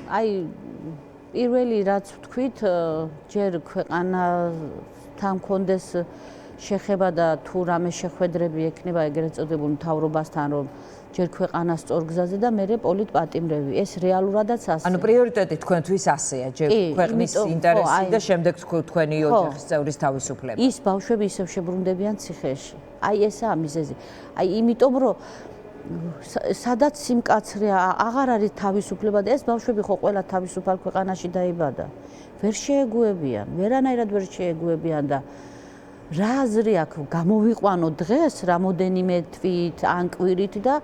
აი პირველი რაც ვთქვით, ჯერ ქვეყანასთან მქონდეს შეხება და თუ რამე შეხვედრები ექნება ეგრეთ წოდებულ მთავრობასთან, რომ ჯერ ქვეყანას სწორ გზაზე და მერე პოლიტპატიმრები. ეს რეალურადაც ასე. ანუ პრიორიტეტი თქვენთვის ასეა, ჯერ ქვეყნის ინტერესი და შემდეგ თქვენი ოჯახის წევრის თავისუფლება. ის ბავშვები ისევ შებრუნდებიან ციხეში. აი ესაა მიზეზი. აი იმიტომ რომ სადაც სიმკაცრე აღარ არის თავისუფლება და ეს ბავშვები ხო ყველა თავისუფალ ქვეყანაში დაიბადა. ვერ შეეგუებიან, ვერანაირად ვერ შეეგუებიან და რა აზრი აქვს გამოვიყვანო დღეს რამოდენიმე თვით ან კვირით და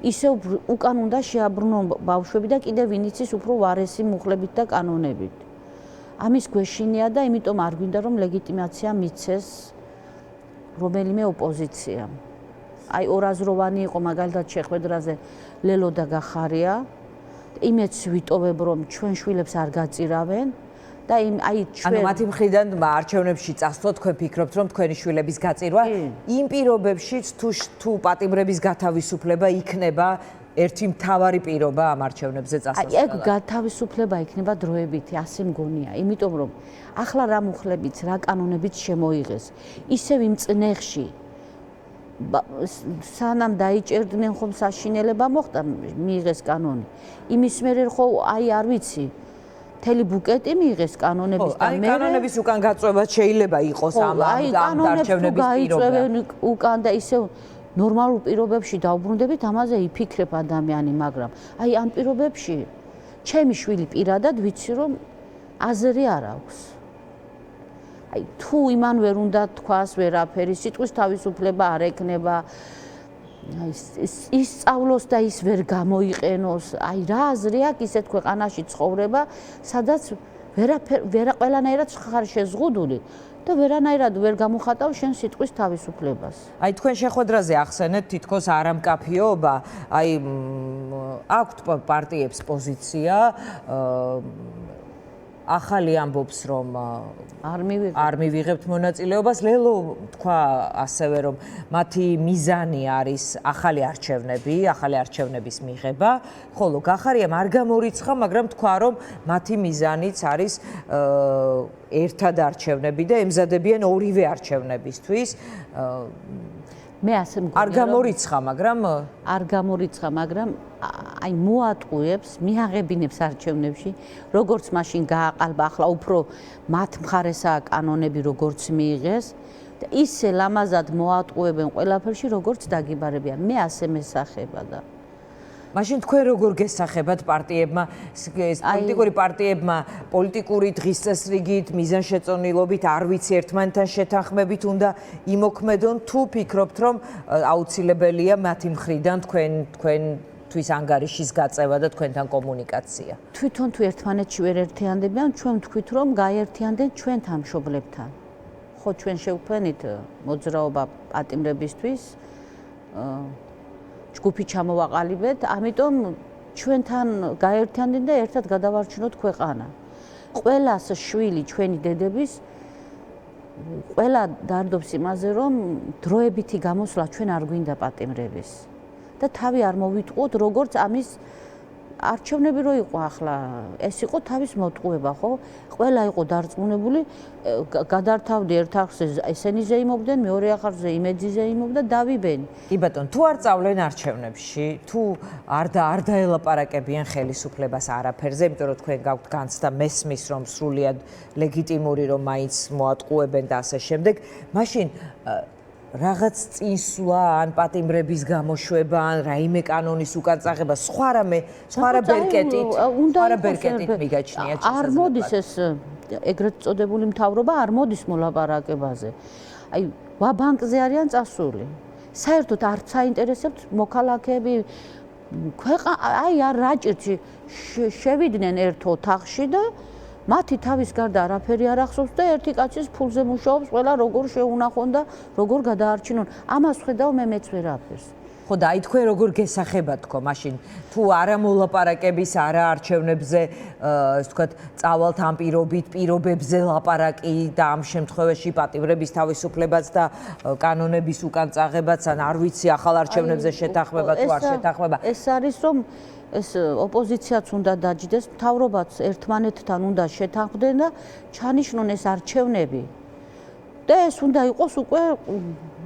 ისევ უკან უნდა შეაბრუნონ ბავშვები და კიდევ ვინ იცის უფრო ვარესი მუხლებით და კანონებით. ამის გვეშინია და იმიტომ არ გვინდა რომ ლეგიტიმაცია მიცეს რომელიმე ოპოზიციამ. აი ორაზროვანი იყო მაგალითად შეხვედრაზე ლელო და გახარია. იმეც ვიტოვებ რომ ჩვენ შვილებს არ გაწირავენ და აი ჩვენ ანუ მათი მხრიდან არჩევნებში წასვლა თქვენ ფიქრობთ რომ თქვენი შვილების გაწირვა იმ პირობებშიც თუ პატიმრების გათავისუფლება იქნება ერთი მთავარი პირობა ამ არჩევნებზე წასვლას. აი ეგ გათავისუფლება იქნება დროებითი, ასე მგონია, იმიტომ რომ ახლა რა მუხლებიც, რა კანონებიც შემოიღეს. ისევ იმ წნეხში სანამ დაიჭერდნენ ხომ საშინელება მოხდა მიიღეს კანონი. იმის მერე ხო აი არ ვიცი მთელი ბუკეტი მიიღეს კანონების და მე კანონების უკან გაწვევა შეიძლება იყოს ამ არჩევნების პირობა. უკან და ისევ ნორმალურ პირობებში დაუბრუნდებით ამაზე იფიქრებ ადამიანი, მაგრამ აი ამ პირობებში ჩემი შვილი პირადად ვიცი რომ აზრი არ აქვს. აი თუ იმან ვერ უნდა თქვას ვერაფერი, სიტყვის თავისუფლება არ ექნება. ის სწავლოს და ის ვერ გამოიყენოს. აი რა აზრი აქვს ისეთ ქვეყანაში ცხოვრება, სადაც ყველანაირად ხარ შეზღუდული და ვერანაირად ვერ გამოხატავ შენ სიტყვის თავისუფლებას. აი თქვენ შეხვედრაზე ახსენეთ თითქოს არამკაფიობა, აი აქვთ პარტიებს პოზიცია ახალი ამბობს რომ არ მივიღებთ მონაწილეობას. ლელო თქვა ასევე რომ მათი მიზანი არის ახალი არჩევნების მიღება, ხოლო გახარიამ არ გამორიცხა, მაგრამ თქვა რომ მათი მიზანიც არის ერთად არჩევნები და ემზადებიან ორივე არჩევნებისთვის. მე ასე მგონია არ გამორიცხა, მაგრამ აი მოატყუებს, მიაღებინებს არჩევნებში, როგორც მაშინ გააყალბა, ახლა უფრო მათ მხარესაა კანონები, როგორც მიიღეს და ისე ლამაზად მოატყუებენ ყველაფერში, როგორც დაგიბარებიან. მე ასე მესახება და მაშინ თქვენ როგორ გესახებათ პარტიებმა, პოლიტიკური პარტიებმა პოლიტიკური დღის წესრიგით, მიზანშეწონილობით, არ ვიცი ერთმანეთთან შეთანხმებით უნდა იმოქმედონ, თუ ფიქრობთ რომ აუცილებელია მათი მხრიდან თქვენთვის ანგარიშის გაწევა და თქვენთან კომუნიკაცია. თვითონ თუ ერთმანეთში ვერ ერთიანდებიან, ჩვენ ვთქვით რომ გაერთიანდნენ ჩვენთან მშობლებთან. ხო ჩვენ შევქმნით მოძრაობა პატიმრებისთვის. ჯგუფი ჩამოვაყალიბეთ, ამიტომ ჩვენთან გაერთიანდნენ და ერთად გადავარჩინოთ ქვეყანა. ყველას შვილი ჩვენი დედების ყველა დარდობს იმაზე, რომ დროებითი გამოსვლა ჩვენ არ გვინდა პატიმრების. და თავი არ მოვიტყუოთ, როგორც ამის არჩევნები რო იყო ახლა, ეს იყო თავის მოტყუება, ხო? ყველა იყო დარწმუნებული, გადართავდი ერთ ახსზე ესენი ზეიმობდნენ, მეორე ახსზე იმეძი ზეიმობდა, დავიბენი. კი ბატონო, თუ არ წავლენ არჩევნებში, თუ არ დაელაპარაკებიან ხელისუფლებას არაფერზე, იმიტომ რომ თქვენ გაქვთ განცდა მესმის, რომ სრულიად ლეგიტიმური რომ მაინც მოატყუებენ და ასე შემდეგ, მაშინ რაღაც წინსვლა ან პატიმრების გამოშვება ან რაიმე კანონის უკან წაღება სხვა ბერკეტით მიგაჩნია არ მოდის ეს ეგრეთ წოდებული მთავრობა არ მოდის მოლაპარაკებაზე. აი ვაბანკზე არიან წასული. საერთოდ არც აინტერესებთ მოქალაქეები აი არ რაჭირში შევიდნენ ერთ ოთახში და მათი თავის გარდა არაფერი არ ახსოვს და ერთი კაცის ფულზე მუშაობს, ყველა როგორ შეუნახონ და როგორ გადაარჩინონ. ამას ხედავ მე მეც ვერაფერს. ხო და აი თქვენ როგორ გესახებათ თქო მაშინ თუ არა მოლაპარაკების არა არჩევნებზე ასე ვთქვათ წავალთ ამ პირობებზე ლაპარაკი და ამ შემთხვევაში პატიმრების თავისუფლებაც და კანონების უკან წაღებაც ან არ ვიცი ახალ არჩევნებზე შეთანხმება თუ არ შეთანხმება. ეს არის რომ ეს ოპოზიციაც უნდა დაჯდეს, მთავრობაც ერთმანეთთან უნდა შეთანხმდნენ და ჩანიშნონ ეს არჩევნები. და ეს უნდა იყოს უკვე,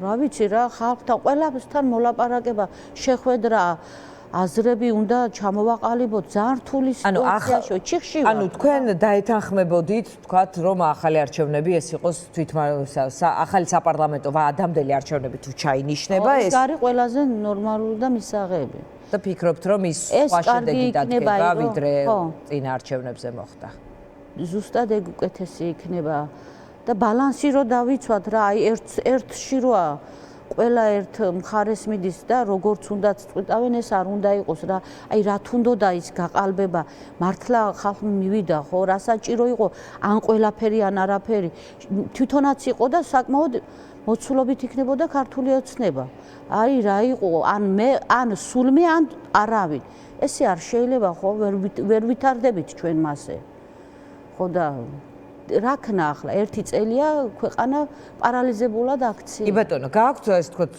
რა ვიცი რა, ხალხთან ყველასთან მოლაპარაკება, შეხვედრა, აზრები უნდა ჩამოვაყალიბოთ, ძალიან რთული სიტუაციაში, ჩიხში ვარ. ანუ თქვენ დაეთანხმებოდით, თქვათ, რომ ახალი არჩევნები ეს იყოს ახალი საპარლამენტო ადამიანელი არჩევნები თუ ჩაინიშნება ეს არის ყველაზე ნორმალური და მისაღები. და ფიქრობთ, რომ ის სხვა შედეგი დადგება, ვიდრე წინა არჩევნებზე მოხდა. ზუსტად ეგ უკეთესი იქნება. და ბალანსი რო დავიცვათ რა, აი ერთში როა ყველა ერთ მხარეს მიდის და როგორც უნდათ წვიტავენ, ეს არ უნდა იყოს რა. აი რა თუნდოდა ის გაყალბება, მართლა ხალხი მივიდა ხო, რა საჭირო იყო, ან ყველაფერი ან არაფერი. თვითონაც იყო და საკმაოდ მოცულობით იქნებოდა ქართული ოცნება. აი რა იყო, ან სულმე ან არავინ. ესე არ შეიძლება ხო, ვერ ვითარდებით ჩვენ მასე. ხო და რა ქნა ახლა ერთი წელია ქვეყანა პარალიზებულად აქცია. კი ბატონო, გააქვთ ეს თქოთ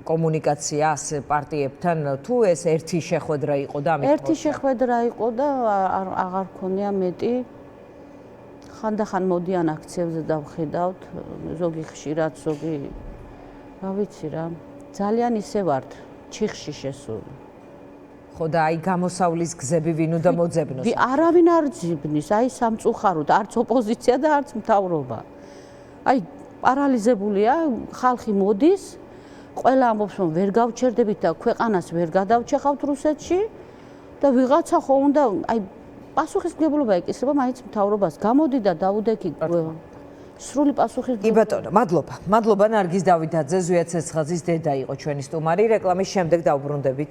კომუნიკაცია პარტიებთან თუ ეს ერთი შეხვედრა იყო და ამით ერთი შეხვედრა იყო და აღარ ქონია მეტი. ხანდახან მოდიან აქციებზე დავხედავთ, ზოგი ხშირად, ზოგი რა ვიცი რა. ძალიან ისე ვართ ჩიხში შესული. ხო და აი გამოსავლის გზები ვინ უნდა მოძებნოს? არავინ არ ძებნის, აი სამწუხაროდ, არც ოპოზიცია და არც მთავრობა. აი პარალიზებულია, ხალხი მოდის, ყველა ამბობს, რომ ვერ გავჩერდებით და ქვეყანას ვერ გადავჩეხავთ რუსეთში და ვიღაცა ხო უნდა, აი პასუხისმგებლობა ეკისრება მაინც მთავრობას. გამოდი და დაუდექი სრული პასუხისმგებლობა. კი ბატონო, მადლობა. მადლობა ნარგიზ დავითაძე, ზვია ცეცხლაძის დედა იყო ჩვენი სტუმარი. რეკლამის შემდეგ დავბრუნდებით.